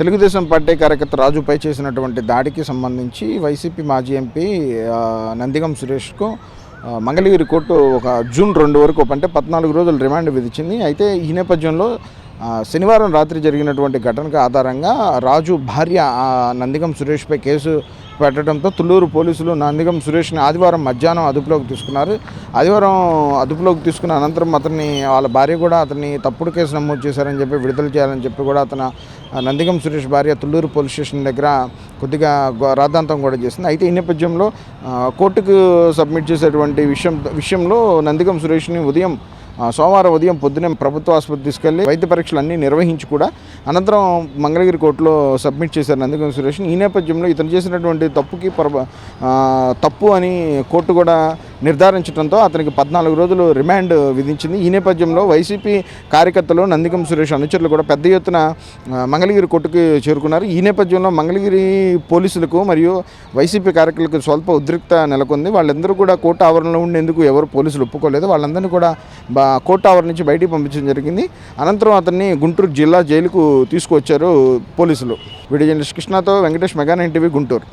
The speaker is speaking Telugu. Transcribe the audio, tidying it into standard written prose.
తెలుగుదేశం పార్టీ కార్యకర్త రాజుపై చేసినటువంటి దాడికి సంబంధించి వైసీపీ మాజీ ఎంపీ నందిగం సురేష్కు మంగళగిరి కోర్టు ఒక జూన్ 2 వరకు అంటే 14 రోజులు రిమాండ్ విధించింది. అయితే ఈ నేపథ్యంలో శనివారం రాత్రి జరిగినటువంటి ఘటనకు ఆధారంగా రాజు భార్య నందిగం సురేష్పై కేసు పెట్టడంతో తుళ్ళూరు పోలీసులు నందిగం సురేష్ని ఆదివారం మధ్యాహ్నం అదుపులోకి తీసుకున్నారు. ఆదివారం అదుపులోకి తీసుకున్న అనంతరం అతన్ని వాళ్ళ భార్య కూడా అతన్ని తప్పుడు కేసు నమోదు చేశారని చెప్పి విడుదల చేయాలని చెప్పి కూడా నందిగం సురేష్ భార్య తుళ్ళూరు పోలీస్ స్టేషన్ దగ్గర కొద్దిగా రాద్ధాంతం కూడా చేసింది. అయితే ఈ నేపథ్యంలో కోర్టుకు సబ్మిట్ చేసేటువంటి విషయంలో నందిగం సురేష్ని సోమవారం ఉదయం పొద్దునే ప్రభుత్వ ఆసుపత్రి తీసుకెళ్లి వైద్య పరీక్షలు అన్నీ నిర్వహించి కూడా అనంతరం మంగళగిరి కోర్టులో సబ్మిట్ చేశారు నందిగం సురేష్. ఈ నేపథ్యంలో ఇతను చేసినటువంటి తప్పు అని కోర్టు కూడా నిర్ధారించడంతో అతనికి 14 రోజులు రిమాండ్ విధించింది. ఈ నేపథ్యంలో వైసీపీ కార్యకర్తలు నందిగం సురేష్ అనుచరులు కూడా పెద్ద ఎత్తున మంగళగిరి కోర్టుకు చేరుకున్నారు. ఈ నేపథ్యంలో మంగళగిరి పోలీసులకు మరియు వైసీపీ కార్యకర్తలకు స్వల్ప ఉద్రిక్త నెలకొంది. వాళ్ళందరూ కూడా కోర్టు ఆవరణలో ఉండేందుకు ఎవరు పోలీసులు ఒప్పుకోలేదు. వాళ్ళందరినీ కూడా కోర్టు ఆవరణ నుంచి బయటికి పంపించడం జరిగింది. అనంతరం అతన్ని గుంటూరు జిల్లా జైలుకు తీసుకువచ్చారు పోలీసులు. వీడియో జర్నలిస్ట్ కృష్ణతో వెంకటేష్, మెగా 9 టీవీ, గుంటూరు.